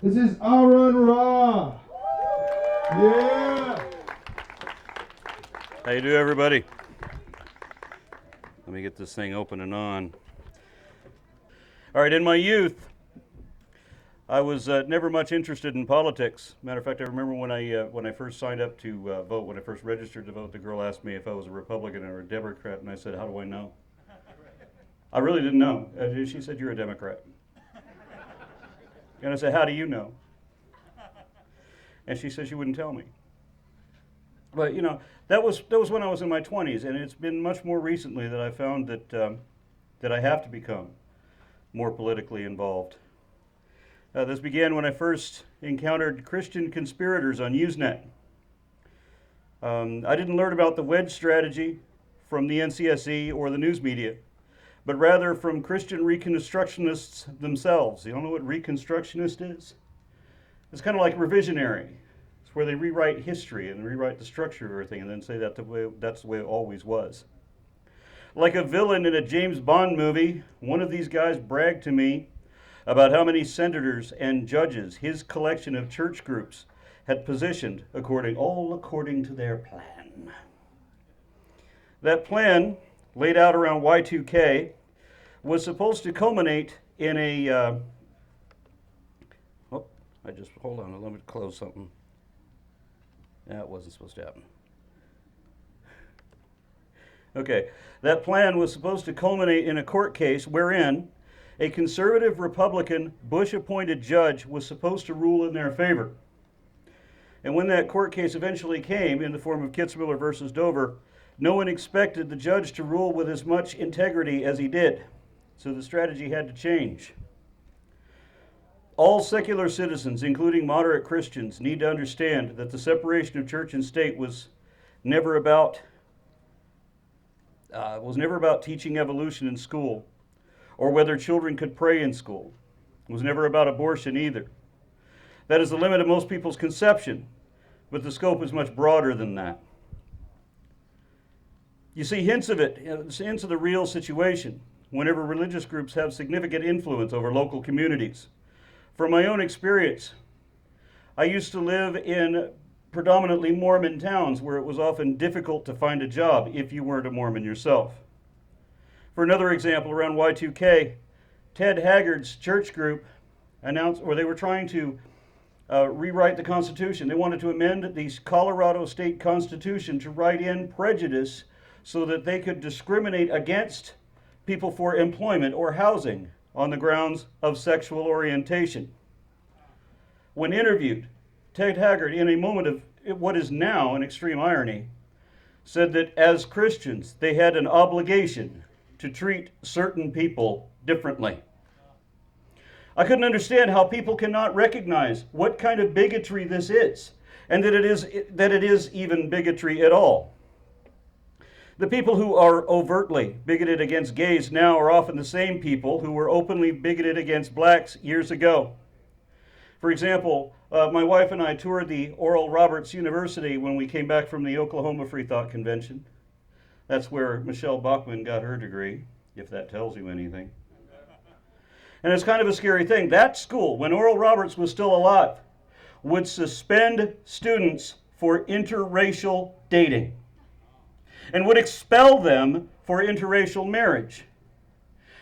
This is Aron Ra. Yeah. How you do, everybody? Let me get this thing open and on. All right, in my youth, I was never much interested in politics. Matter of fact, I remember when I first signed up to vote, when I first registered to vote, the girl asked me if I was a Republican or a Democrat, and I said, "How do I know?" I really didn't know. She said, "You're a Democrat." And I said, "How do you know?" And she said she wouldn't tell me. But you know, that was when I was in my 20s, and it's been much more recently that I found that I have to become more politically involved. This began when I first encountered Christian conspirators on Usenet. I didn't learn about the wedge strategy from the NCSE or the news media, but rather from Christian reconstructionists themselves. You don't know what reconstructionist is? It's kind of like revisionary. It's where they rewrite history and rewrite the structure of everything and then say that's the way it always was. Like a villain in a James Bond movie, one of these guys bragged to me about how many senators and judges his collection of church groups had positioned all according to their plan. That plan, laid out around Y2K, was supposed to culminate in hold on, let me close something. That wasn't supposed to happen. Okay, that plan was supposed to culminate in a court case wherein a conservative Republican Bush-appointed judge was supposed to rule in their favor. And when that court case eventually came in the form of Kitzmiller versus Dover, no one expected the judge to rule with as much integrity as he did. So the strategy had to change. All secular citizens, including moderate Christians, need to understand that the separation of church and state was never about teaching evolution in school or whether children could pray in school. It was never about abortion either. That is the limit of most people's conception, but the scope is much broader than that. You see hints of it, hints of the real situation, whenever religious groups have significant influence over local communities. From my own experience, I used to live in predominantly Mormon towns where it was often difficult to find a job if you weren't a Mormon yourself. For another example, around Y2K, Ted Haggard's church group announced, or they were trying to rewrite the Constitution. They wanted to amend the Colorado state Constitution to write in prejudice so that they could discriminate against people for employment or housing on the grounds of sexual orientation. When interviewed, Ted Haggard, in a moment of what is now an extreme irony, said that as Christians, they had an obligation to treat certain people differently. I couldn't understand how people cannot recognize what kind of bigotry this is, and that it is even bigotry at all. The people who are overtly bigoted against gays now are often the same people who were openly bigoted against blacks years ago. For example, my wife and I toured the Oral Roberts University when we came back from the Oklahoma Free Thought Convention. That's where Michelle Bachmann got her degree, if that tells you anything. And it's kind of a scary thing. That school, when Oral Roberts was still alive, would suspend students for interracial dating and would expel them for interracial marriage.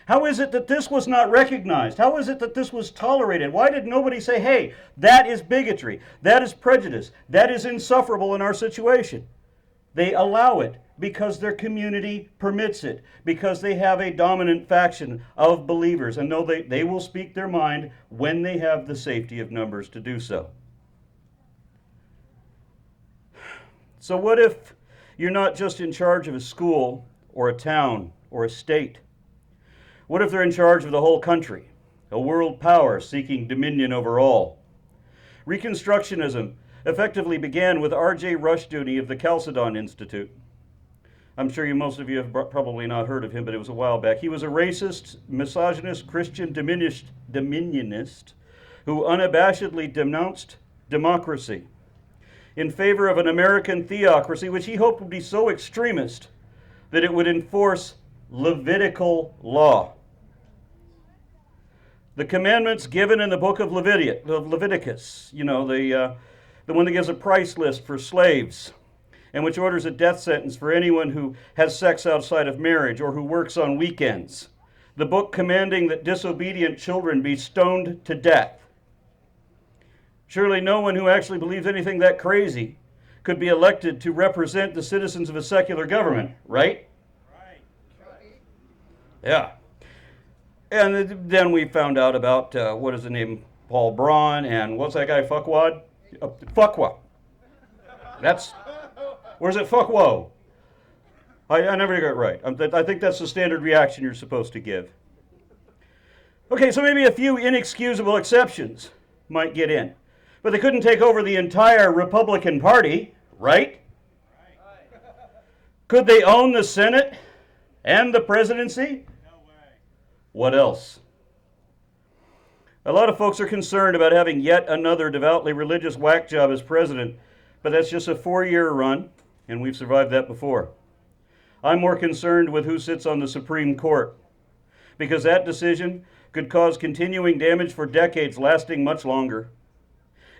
How is it that this was not recognized? How is it that this was tolerated? Why did nobody say, hey, that is bigotry, that is prejudice, that is insufferable in our situation? They allow it because their community permits it, because they have a dominant faction of believers, and know they will speak their mind when they have the safety of numbers to do so. So what if you're not just in charge of a school or a town or a state? What if they're in charge of the whole country, a world power seeking dominion over all? Reconstructionism effectively began with R.J. Rushdoony of the Chalcedon Institute. I'm sure most of you have probably not heard of him, but it was a while back. He was a racist, misogynist, Christian dominionist who unabashedly denounced democracy in favor of an American theocracy, which he hoped would be so extremist that it would enforce Levitical law. The commandments given in the book of Leviticus, the one that gives a price list for slaves, and which orders a death sentence for anyone who has sex outside of marriage or who works on weekends. The book commanding that disobedient children be stoned to death. Surely no one who actually believes anything that crazy could be elected to represent the citizens of a secular government, right? Right. Yeah. And then we found out about, what is the name, Paul Braun, and what's that guy, Fuckwad? Fuckwa. Or is it Fuckwo? I never got it right. I think that's the standard reaction you're supposed to give. Okay, so maybe a few inexcusable exceptions might get in. But they couldn't take over the entire Republican Party, right? Could they own the Senate and the presidency? No way. What else? A lot of folks are concerned about having yet another devoutly religious whack job as president, but that's just a 4-year run, and we've survived that before. I'm more concerned with who sits on the Supreme Court, because that decision could cause continuing damage for decades lasting much longer.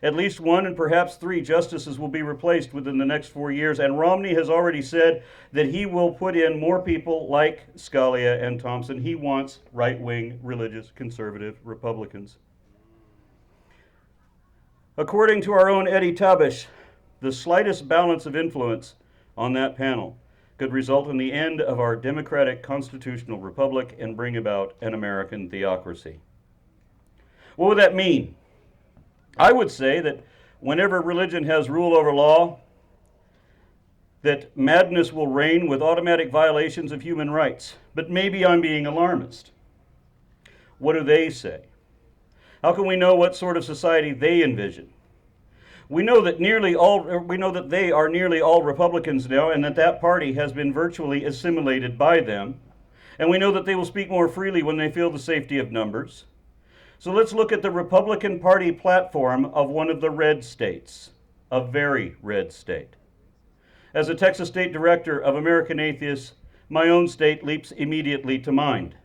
At least 1 and perhaps 3 justices will be replaced within the next 4 years, and Romney has already said that he will put in more people like Scalia and Thompson. He wants right-wing, religious, conservative Republicans. According to our own Eddie Tabish, the slightest balance of influence on that panel could result in the end of our democratic constitutional republic and bring about an American theocracy. What would that mean? I would say that whenever religion has rule over law, that madness will reign with automatic violations of human rights. But maybe I'm being alarmist. What do they say? How can we know what sort of society they envision? We know that they are nearly all Republicans now, and that party has been virtually assimilated by them. And we know that they will speak more freely when they feel the safety of numbers. So let's look at the Republican Party platform of one of the red states, a very red state. As a Texas State Director of American Atheists, my own state leaps immediately to mind.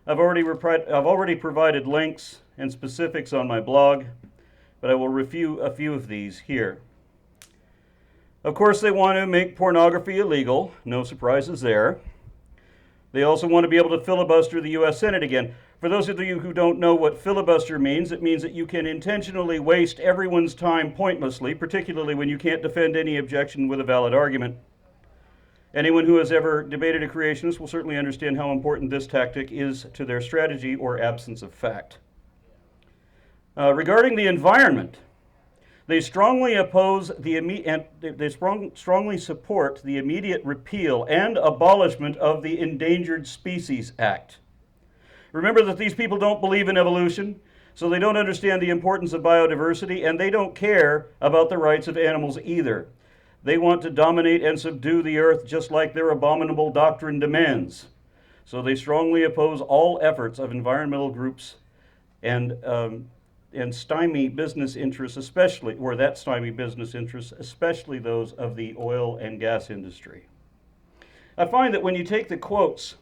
I've already provided links and specifics on my blog, but I will review a few of these here. Of course, they want to make pornography illegal. No surprises there. They also want to be able to filibuster the U.S. Senate again. For those of you who don't know what filibuster means, it means that you can intentionally waste everyone's time pointlessly, particularly when you can't defend any objection with a valid argument. Anyone who has ever debated a creationist will certainly understand how important this tactic is to their strategy or absence of fact. Regarding the environment, they strongly support the immediate repeal and abolishment of the Endangered Species Act. Remember that these people don't believe in evolution, so they don't understand the importance of biodiversity, and they don't care about the rights of animals either. They want to dominate and subdue the earth just like their abominable doctrine demands. So they strongly oppose all efforts of environmental groups and stymie business interests, especially those of the oil and gas industry. I find that when you take the quotes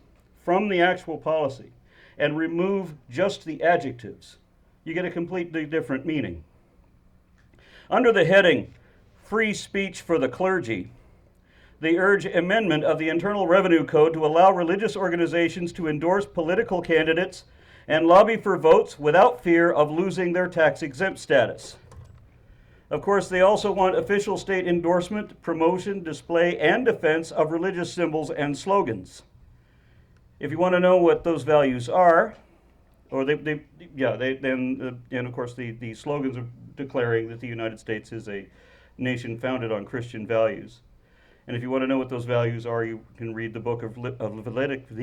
from the actual policy and remove just the adjectives, you get a completely different meaning. Under the heading, Free Speech for the Clergy, they urge amendment of the Internal Revenue Code to allow religious organizations to endorse political candidates and lobby for votes without fear of losing their tax-exempt status. Of course, they also want official state endorsement, promotion, display, and defense of religious symbols and slogans. If you want to know what those values are, and of course the slogans are declaring that the United States is a nation founded on Christian values. And if you want to know what those values are, you can read the book of Leviticus,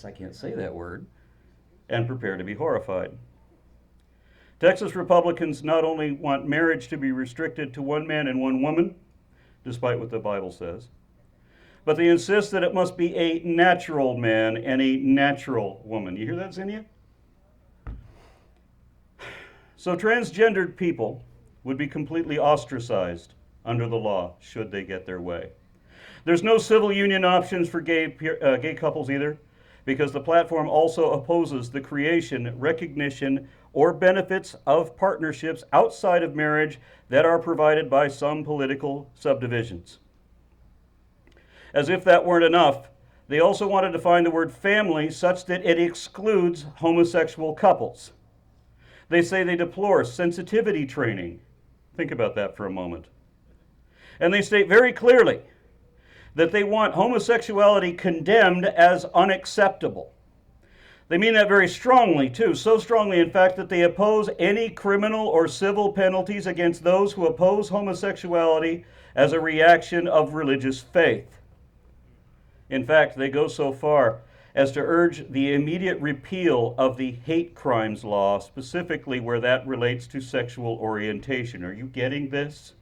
I can't say that word, and prepare to be horrified. Texas Republicans not only want marriage to be restricted to one man and one woman, despite what the Bible says, but they insist that it must be a natural man and a natural woman. You hear that, Zinnia? So transgendered people would be completely ostracized under the law should they get their way. There's no civil union options for gay couples either, because the platform also opposes the creation, recognition, or benefits of partnerships outside of marriage that are provided by some political subdivisions. As if that weren't enough, they also want to define the word family such that it excludes homosexual couples. They say they deplore sensitivity training. Think about that for a moment. And they state very clearly that they want homosexuality condemned as unacceptable. They mean that very strongly, too, so strongly, in fact, that they oppose any criminal or civil penalties against those who oppose homosexuality as a reaction of religious faith. In fact, they go so far as to urge the immediate repeal of the hate crimes law, specifically where that relates to sexual orientation. Are you getting this?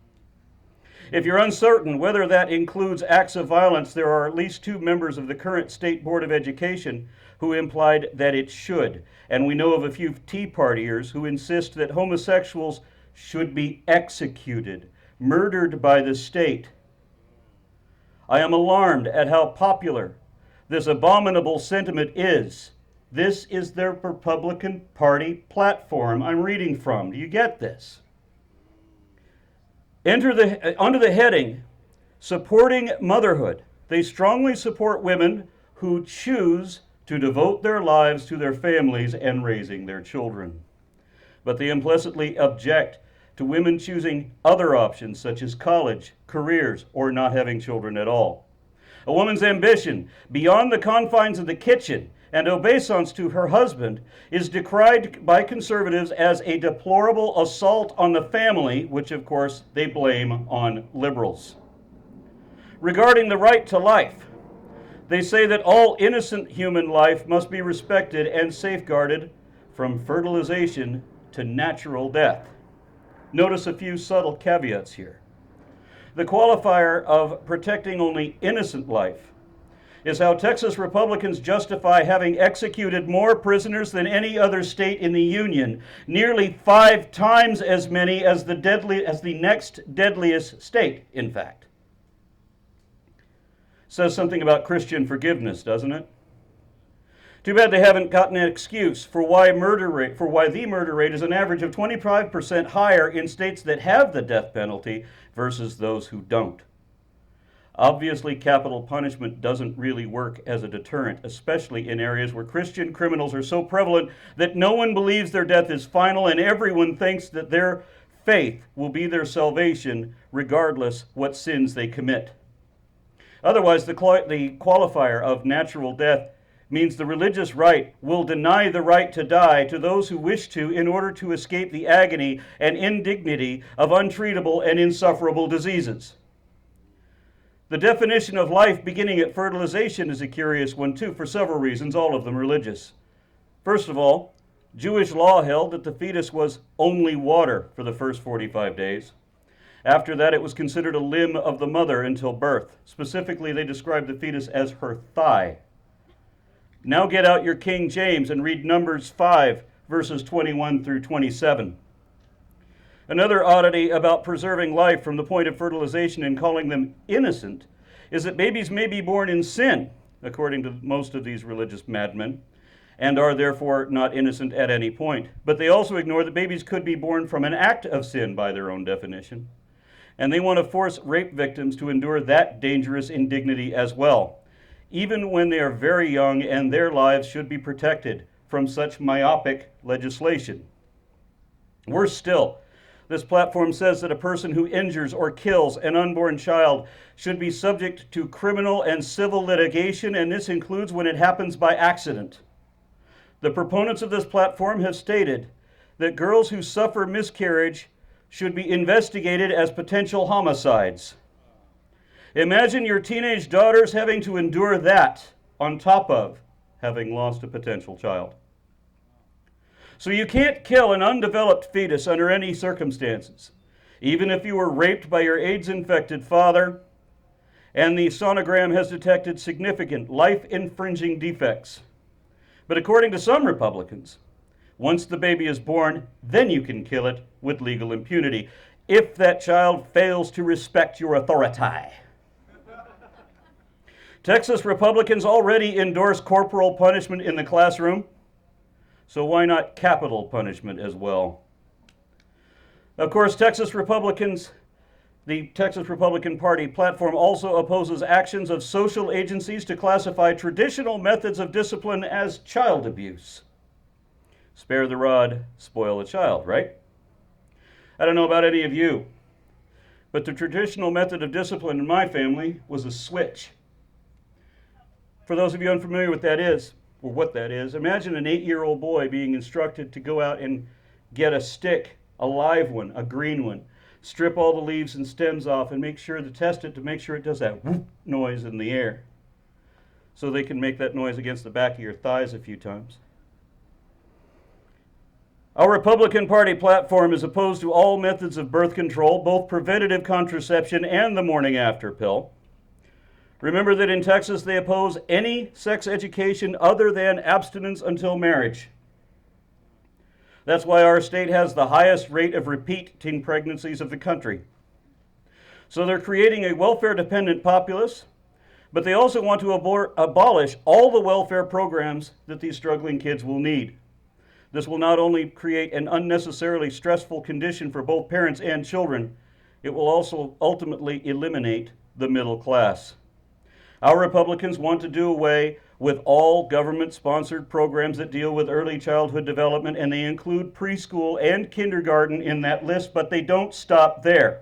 If you're uncertain whether that includes acts of violence, there are at least 2 members of the current State Board of Education who implied that it should. And we know of a few Tea Partiers who insist that homosexuals should be executed, murdered by the state. I am alarmed at how popular this abominable sentiment is. This is their Republican Party platform I'm reading from. Do you get this? Under the heading, Supporting Motherhood, they strongly support women who choose to devote their lives to their families and raising their children. But they implicitly object to women choosing other options such as college, careers, or not having children at all. A woman's ambition beyond the confines of the kitchen and obeisance to her husband is decried by conservatives as a deplorable assault on the family, which of course they blame on liberals. Regarding the right to life, they say that all innocent human life must be respected and safeguarded from fertilization to natural death. Notice a few subtle caveats here. The qualifier of protecting only innocent life is how Texas Republicans justify having executed more prisoners than any other state in the Union, nearly 5 times as many as the next deadliest state, in fact. Says something about Christian forgiveness, doesn't it? Too bad they haven't gotten an excuse for why the murder rate is an average of 25% higher in states that have the death penalty versus those who don't. Obviously, capital punishment doesn't really work as a deterrent, especially in areas where Christian criminals are so prevalent that no one believes their death is final and everyone thinks that their faith will be their salvation regardless what sins they commit. Otherwise, the qualifier of natural death means the religious right will deny the right to die to those who wish to in order to escape the agony and indignity of untreatable and insufferable diseases. The definition of life beginning at fertilization is a curious one too, for several reasons, all of them religious. First of all, Jewish law held that the fetus was only water for the first 45 days. After that, it was considered a limb of the mother until birth. Specifically, they described the fetus as her thigh. Now get out your King James and read Numbers 5, verses 21 through 27. Another oddity about preserving life from the point of fertilization and calling them innocent is that babies may be born in sin, according to most of these religious madmen, and are therefore not innocent at any point. But they also ignore that babies could be born from an act of sin by their own definition. And they want to force rape victims to endure that dangerous indignity as well, even when they are very young and their lives should be protected from such myopic legislation. Worse still, this platform says that a person who injures or kills an unborn child should be subject to criminal and civil litigation, and this includes when it happens by accident. The proponents of this platform have stated that girls who suffer miscarriage should be investigated as potential homicides. Imagine your teenage daughters having to endure that on top of having lost a potential child. So you can't kill an undeveloped fetus under any circumstances, even if you were raped by your AIDS-infected father and the sonogram has detected significant life-infringing defects. But according to some Republicans, once the baby is born, then you can kill it with legal impunity, if that child fails to respect your authority. Texas Republicans already endorse corporal punishment in the classroom, so why not capital punishment as well? Of course, the Texas Republican Party platform also opposes actions of social agencies to classify traditional methods of discipline as child abuse. Spare the rod, spoil the child, right? I don't know about any of you, but the traditional method of discipline in my family was a switch. For those of you unfamiliar with that is, or what that is, imagine an 8-year-old boy being instructed to go out and get a stick, a live one, a green one, strip all the leaves and stems off and make sure to test it to make sure it does that whoop noise in the air. So they can make that noise against the back of your thighs a few times. Our Republican Party platform is opposed to all methods of birth control, both preventative contraception and the morning after pill. Remember that in Texas they oppose any sex education other than abstinence until marriage. That's why our state has the highest rate of repeat teen pregnancies of the country. So they're creating a welfare-dependent populace, but they also want to abolish all the welfare programs that these struggling kids will need. This will not only create an unnecessarily stressful condition for both parents and children, it will also ultimately eliminate the middle class. Our Republicans want to do away with all government-sponsored programs that deal with early childhood development, and they include preschool and kindergarten in that list, but they don't stop there.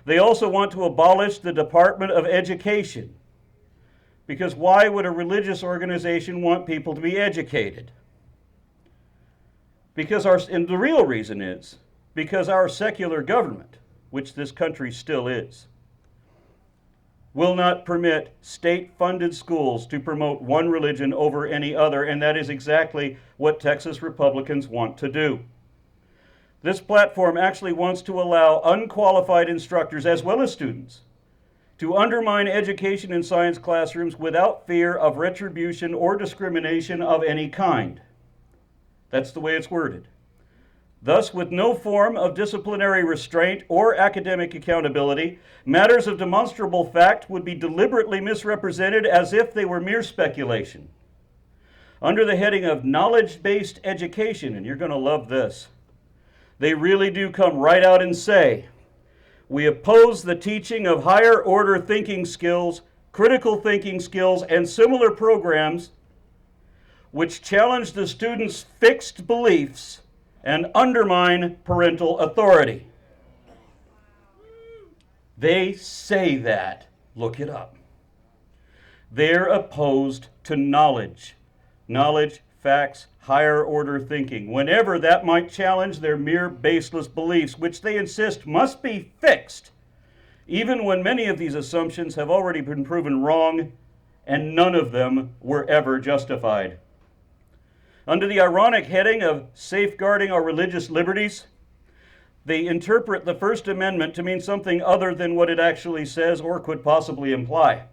They also want to abolish the Department of Education, because why would a religious organization want people to be educated? And the real reason is because our secular government, which this country still is, will not permit state-funded schools to promote one religion over any other, and that is exactly what Texas Republicans want to do. This platform actually wants to allow unqualified instructors, as well as students, to undermine education in science classrooms without fear of retribution or discrimination of any kind. That's the way it's worded. Thus, with no form of disciplinary restraint or academic accountability, matters of demonstrable fact would be deliberately misrepresented as if they were mere speculation. Under the heading of knowledge-based education, and you're going to love this, they really do come right out and say, we oppose the teaching of higher order thinking skills, critical thinking skills, and similar programs which challenge the students' fixed beliefs and undermine parental authority. They say that. Look it up. They're opposed to knowledge. Knowledge, facts, higher order thinking, whenever that might challenge their mere baseless beliefs, which they insist must be fixed, even when many of these assumptions have already been proven wrong and none of them were ever justified. Under the ironic heading of safeguarding our religious liberties, they interpret the First Amendment to mean something other than what it actually says or could possibly imply.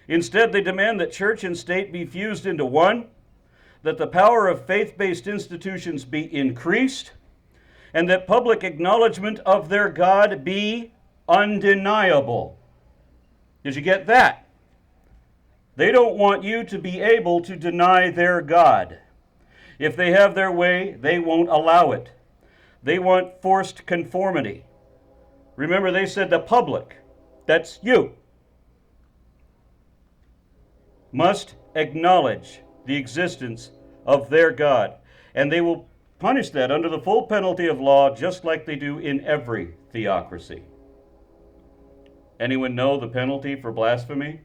Instead, they demand that church and state be fused into one, that the power of faith-based institutions be increased, and that public acknowledgement of their God be undeniable. Did you get that? They don't want you to be able to deny their God. If they have their way, they won't allow it. They want forced conformity. Remember, they said the public, that's you, must acknowledge the existence of their God, and they will punish that under the full penalty of law, just like they do in every theocracy. Anyone know the penalty for blasphemy?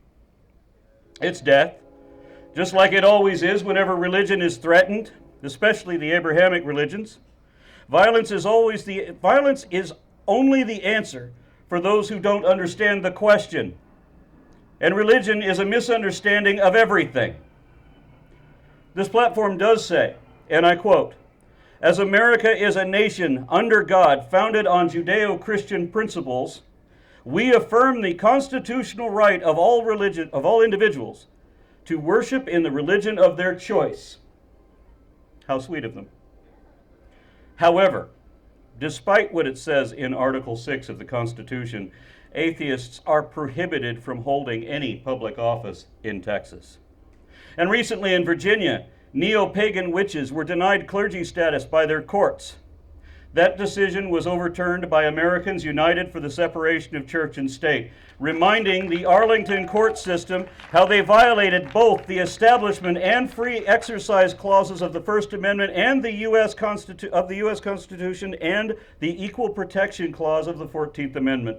It's death. Just like it always is whenever religion is threatened, especially the Abrahamic religions. Violence is only the answer for those who don't understand the question. And religion is a misunderstanding of everything. This platform does say, and I quote, "As America is a nation under God founded on Judeo-Christian principles, we affirm the constitutional right of all individuals to worship in the religion of their choice." How sweet of them. However, despite what it says in Article 6 of the Constitution, atheists are prohibited from holding any public office in Texas. And recently in Virginia, neo-pagan witches were denied clergy status by their courts. That decision was overturned by Americans United for the Separation of Church and State, reminding the Arlington court system how they violated both the establishment and free exercise clauses of the First Amendment and the U.S. Constitution and the Equal Protection Clause of the 14th Amendment.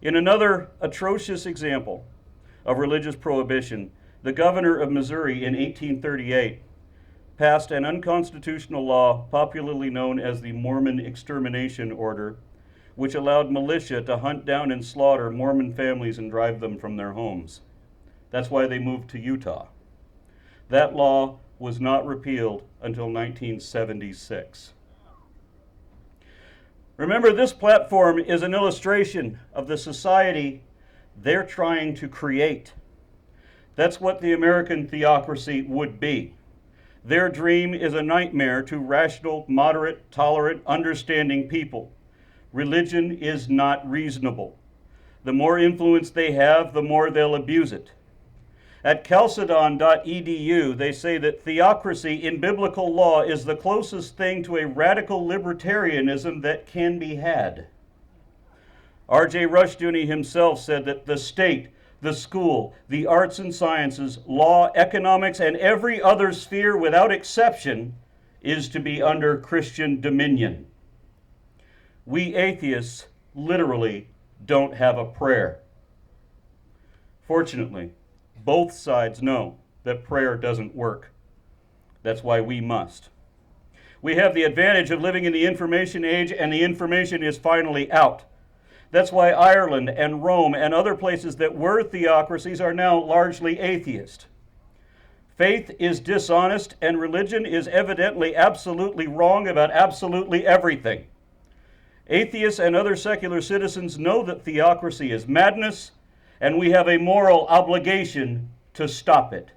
In another atrocious example of religious prohibition, the governor of Missouri in 1838 passed an unconstitutional law popularly known as the Mormon Extermination Order, which allowed militia to hunt down and slaughter Mormon families and drive them from their homes. That's why they moved to Utah. That law was not repealed until 1976. Remember, this platform is an illustration of the society they're trying to create. That's what the American theocracy would be. Their dream is a nightmare to rational, moderate, tolerant, understanding people. Religion is not reasonable. The more influence they have, the more they'll abuse it. At chalcedon.edu, they say that theocracy in biblical law is the closest thing to a radical libertarianism that can be had. R.J. Rushdoony himself said that the state, the school, the arts and sciences, law, economics, and every other sphere without exception is to be under Christian dominion. We atheists literally don't have a prayer. Fortunately, both sides know that prayer doesn't work. That's why we must. We have the advantage of living in the information age, and the information is finally out. That's why Ireland and Rome and other places that were theocracies are now largely atheist. Faith is dishonest, and religion is evidently absolutely wrong about absolutely everything. Atheists and other secular citizens know that theocracy is madness, and we have a moral obligation to stop it.